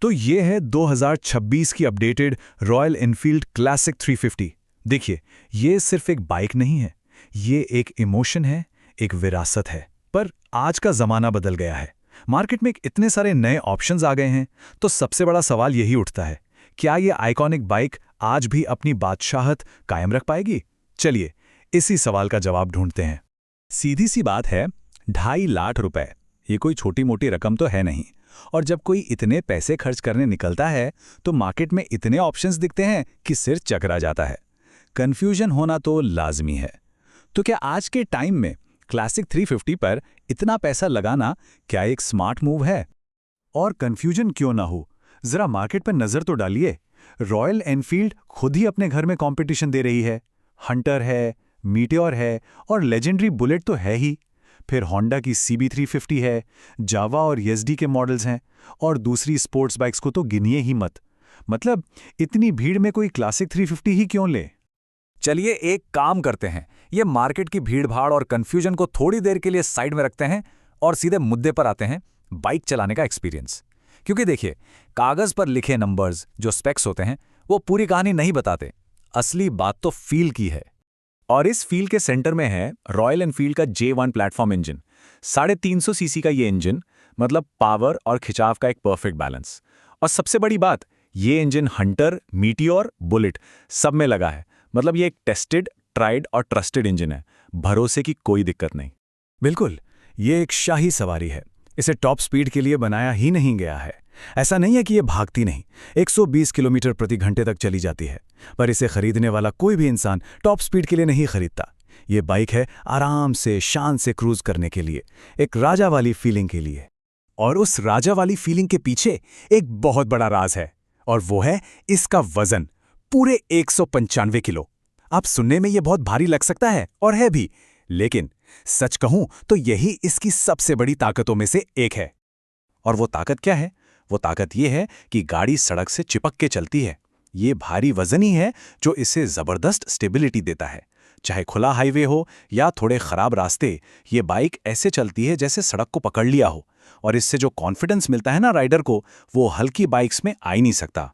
तो ये है 2026 की अपडेटेड रॉयल एनफील्ड क्लासिक 350। देखिए, ये सिर्फ एक बाइक नहीं है, ये एक इमोशन है, एक विरासत है। पर आज का ज़माना बदल गया है, मार्केट में इतने सारे नए ऑप्शंस आ गए हैं, तो सबसे बड़ा सवाल यही उठता है, क्या ये आइकॉनिक बाइक आज भी अपनी बादशाहत कायम रख पाएगी? चलिए, इसी सवाल का जवाब ढूंढते हैं। सीधी सी बात है, 2.5 लाख रुपए, ये कोई छोटी मोटी रकम तो है नहीं। और जब कोई इतने पैसे खर्च करने निकलता है तो मार्केट में इतने ऑप्शंस दिखते हैं कि सिर चकरा जाता है। कंफ्यूजन होना तो लाजमी है। तो क्या आज के टाइम में क्लासिक 350 पर इतना पैसा लगाना क्या एक स्मार्ट मूव है? और कंफ्यूजन क्यों ना हो, जरा मार्केट पर नजर तो डालिए। रॉयल एनफील्ड खुद ही अपने घर में कंपटीशन दे रही है। हंटर है, मीटियोर है और लेजेंडरी बुलेट तो है ही। फिर होंडा की CB350 है, जावा और YZD के मॉडल्स हैं, और दूसरी स्पोर्ट्स बाइक्स को तो गिनिए ही मत। मतलब इतनी भीड़ में कोई क्लासिक 350 ही क्यों ले? चलिए एक काम करते हैं, ये मार्केट की भीड़भाड़ और कंफ्यूजन को थोड़ी देर के लिए साइड में रखते हैं और सीधे मुद्दे पर आते हैं, बाइक चलाने का एक्सपीरियंस। क्योंकि देखिए, कागज पर लिखे नंबर्स जो स्पेक्स होते हैं वो पूरी कहानी नहीं बताते। असली बात तो फील की है। और इस फील के सेंटर में है रॉयल एनफील्ड का J1 प्लेटफॉर्म इंजन। 350 सीसी का ये इंजन, मतलब पावर और खिंचाव का एक परफेक्ट बैलेंस। और सबसे बड़ी बात, ये इंजन हंटर, मीटियोर, बुलेट सब में लगा है। मतलब ये एक टेस्टेड, ट्राइड और ट्रस्टेड इंजन है। भरोसे की कोई दिक्कत नहीं। बिल्कुल, ये एक शाही सवारी है। इसे टॉप स्पीड के लिए बनाया ही नहीं गया है। ऐसा नहीं है कि ये भागती नहीं, 120 किलोमीटर प्रति घंटे तक चली जाती है। पर इसे खरीदने वाला कोई भी इंसान टॉप स्पीड के लिए नहीं खरीदता। ये बाइक है आराम से, शान से क्रूज करने के लिए, एक राजा वाली फीलिंग के लिए। और उस राजा वाली फीलिंग के पीछे एक बहुत बड़ा राज है, और वो है इसका वजन, पूरे 195 किलो। आप सुनने में ये बहुत भारी लग सकता है, और है भी, लेकिन सच कहूं तो यही इसकी सबसे बड़ी ताकतों में से एक है। और वो ताकत क्या है? वो ताकत ये है कि गाड़ी सड़क से चिपक के चलती है। ये भारी वजन ही है जो इसे जबरदस्त स्टेबिलिटी देता है। चाहे खुला हाईवे हो या थोड़े खराब रास्ते, ये बाइक ऐसे चलती है जैसे सड़क को पकड़ लिया हो। और इससे जो कॉन्फिडेंस मिलता है ना राइडर को, वो हल्की बाइक्स में आ ही नहीं सकता।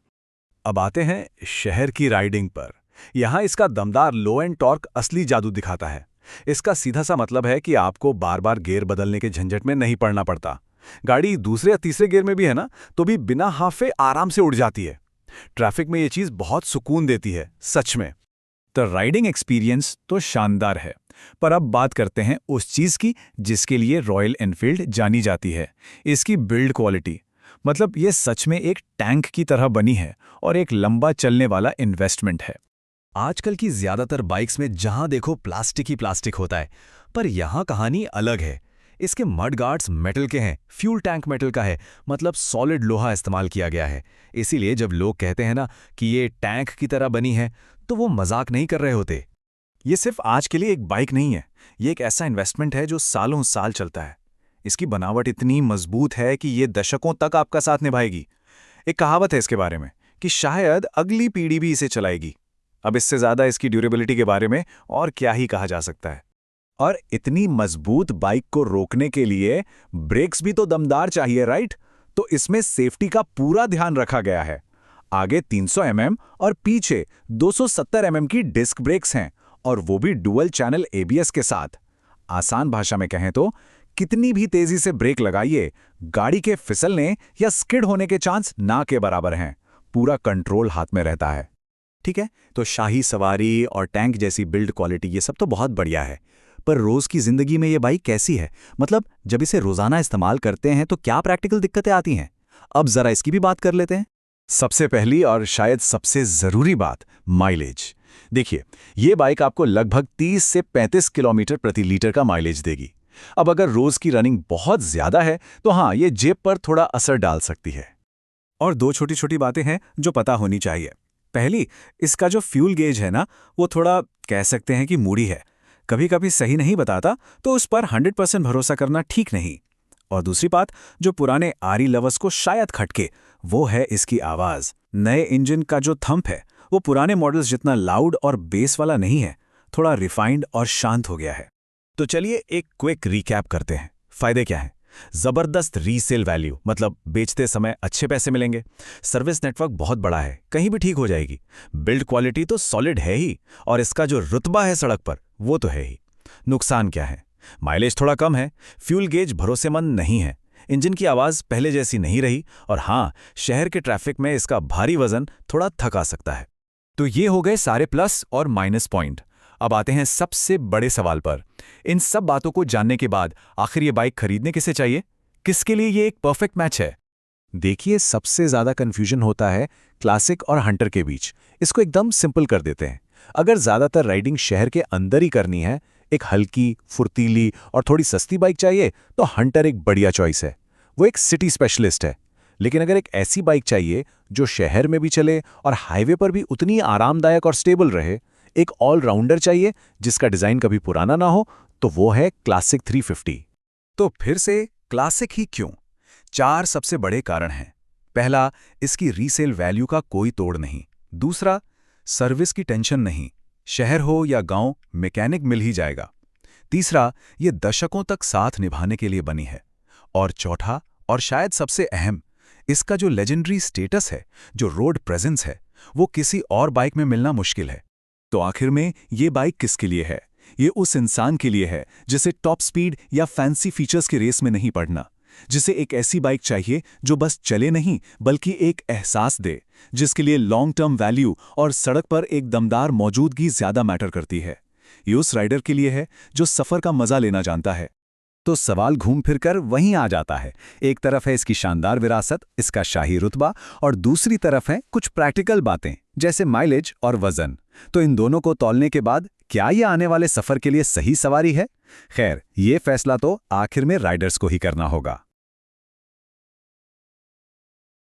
अब आते हैं शहर की राइडिंग पर। यहाँ इसका दमदार लो एंड टॉर्क असली जादू दिखाता है। इसका सीधा सा मतलब है कि आपको बार बार गियर बदलने के झंझट में नहीं पड़ना पड़ता। गाड़ी दूसरे या तीसरे गियर में भी है ना, तो भी बिना हाफे आराम से उड़ जाती है। ट्रैफिक में ये चीज बहुत सुकून देती है, सच में। तो राइडिंग एक्सपीरियंस तो शानदार है, पर अब बात करते हैं उस चीज की जिसके लिए रॉयल एनफील्ड जानी जाती है, इसकी बिल्ड क्वालिटी। मतलब ये सच में एक टैंक की तरह बनी है और एक लंबा चलने वाला इन्वेस्टमेंट है। आजकल की ज्यादातर बाइक्स में जहां देखो प्लास्टिक ही प्लास्टिक होता है, पर यहां कहानी अलग है। इसके मड गार्ड्स मेटल के हैं, फ्यूल टैंक मेटल का है, मतलब सॉलिड लोहा इस्तेमाल किया गया है। इसीलिए जब लोग कहते हैं ना कि ये टैंक की तरह बनी है, तो वो मजाक नहीं कर रहे होते। ये सिर्फ आज के लिए एक बाइक नहीं है, ये एक ऐसा इन्वेस्टमेंट है जो सालों साल चलता है। इसकी बनावट इतनी मजबूत है कि ये दशकों तक आपका साथ निभाएगी। एक कहावत है इसके बारे में कि शायद अगली पीढ़ी भी इसे चलाएगी। अब इससे ज्यादा इसकी ड्यूरेबिलिटी के बारे में और क्या ही कहा जा सकता है। और इतनी मजबूत बाइक को रोकने के लिए ब्रेक्स भी तो दमदार चाहिए, राइट? तो इसमें सेफ्टी का पूरा ध्यान रखा गया है। आगे 300 mm और पीछे 270 mm की डिस्क ब्रेक्स हैं, और वो भी डुअल चैनल ABS के साथ। आसान भाषा में कहें तो कितनी भी तेजी से ब्रेक लगाइए, गाड़ी के फिसलने या स्किड होने के चांस ना के बराबर हैं। पूरा कंट्रोल हाथ में रहता है। ठीक है, तो शाही सवारी और टैंक जैसी बिल्ड क्वालिटी ये सब तो बहुत बढ़िया है, पर रोज की जिंदगी में ये बाइक कैसी है? मतलब जब इसे रोजाना इस्तेमाल करते हैं तो क्या प्रैक्टिकल दिक्कतें आती हैं? अब जरा इसकी भी बात कर लेते हैं। सबसे पहली और शायद सबसे जरूरी बात, माइलेज। देखिए, ये बाइक आपको लगभग 30 से 35 किलोमीटर प्रति लीटर का माइलेज देगी। अब अगर रोज की रनिंग बहुत ज्यादा है तो हाँ, ये जेब पर थोड़ा असर डाल सकती है। और दो छोटी छोटी बातें हैं जो पता होनी चाहिए। पहली, इसका जो फ्यूल गेज है ना, वो थोड़ा कह सकते हैं कि मूडी है। कभी कभी सही नहीं बताता, तो उस पर 100% भरोसा करना ठीक नहीं। और दूसरी बात, जो पुराने आरी लवर्स को शायद खटके, वो है इसकी आवाज़। नए इंजन का जो थंप है वो पुराने मॉडल्स जितना लाउड और बेस वाला नहीं है, थोड़ा रिफाइंड और शांत हो गया है। तो चलिए एक क्विक रिकैप करते हैं। फायदे क्या हैं? जबरदस्त रीसेल वैल्यू, मतलब बेचते समय अच्छे पैसे मिलेंगे। सर्विस नेटवर्क बहुत बड़ा है, कहीं भी ठीक हो जाएगी। बिल्ड क्वालिटी तो सॉलिड है ही, और इसका जो रुतबा है सड़क पर वो तो है ही। नुकसान क्या है? माइलेज थोड़ा कम है, फ्यूल गेज भरोसेमंद नहीं है, इंजन की आवाज़ पहले जैसी नहीं रही, और हाँ, शहर के ट्रैफिक में इसका भारी वजन थोड़ा थका सकता है। तो ये हो गए सारे प्लस और माइनस पॉइंट। अब आते हैं सबसे बड़े सवाल पर। इन सब बातों को जानने के बाद आखिर ये बाइक खरीदने किसे चाहिए? किसके लिए ये एक परफेक्ट मैच है? देखिए, सबसे ज़्यादा कन्फ्यूजन होता है क्लासिक और हंटर के बीच। इसको एकदम सिंपल कर देते हैं। अगर ज़्यादातर राइडिंग शहर के अंदर ही करनी है, एक हल्की, फुर्तीली और थोड़ी सस्ती बाइक चाहिए, तो हंटर एक बढ़िया चॉइस है। वो एक सिटी स्पेशलिस्ट है। लेकिन अगर एक ऐसी बाइक चाहिए जो शहर में भी चले और हाईवे पर भी उतनी आरामदायक और स्टेबल रहे, एक ऑलराउंडर चाहिए जिसका डिज़ाइन कभी पुराना ना हो, तो वो है क्लासिक 350। तो फिर से क्लासिक ही क्यों? 4 सबसे बड़े कारण हैं। पहला, इसकी रीसेल वैल्यू का कोई तोड़ नहीं। दूसरा, सर्विस की टेंशन नहीं, शहर हो या गांव मैकेनिक मिल ही जाएगा। तीसरा, ये दशकों तक साथ निभाने के लिए बनी है। और चौथा, और शायद सबसे अहम, इसका जो लेजेंडरी स्टेटस है, जो रोड प्रेजेंस है, वो किसी और बाइक में मिलना मुश्किल है। तो आखिर में ये बाइक किसके लिए है? ये उस इंसान के लिए है जिसे टॉप स्पीड या फैंसी फीचर्स की रेस में नहीं पड़ना, जिसे एक ऐसी बाइक चाहिए जो बस चले नहीं बल्कि एक एहसास दे, जिसके लिए लॉन्ग टर्म वैल्यू और सड़क पर एक दमदार मौजूदगी ज्यादा मैटर करती है। ये उस राइडर के लिए है जो सफर का मजा लेना जानता है। तो सवाल घूम फिरकर वहीं आ जाता है। एक तरफ है इसकी शानदार विरासत, इसका शाही रुतबा, और दूसरी तरफ है कुछ प्रैक्टिकल बातें जैसे माइलेज और वजन। तो इन दोनों को तौलने के बाद क्या ये आने वाले सफर के लिए सही सवारी है? खैर, ये फैसला तो आखिर में राइडर्स को ही करना होगा।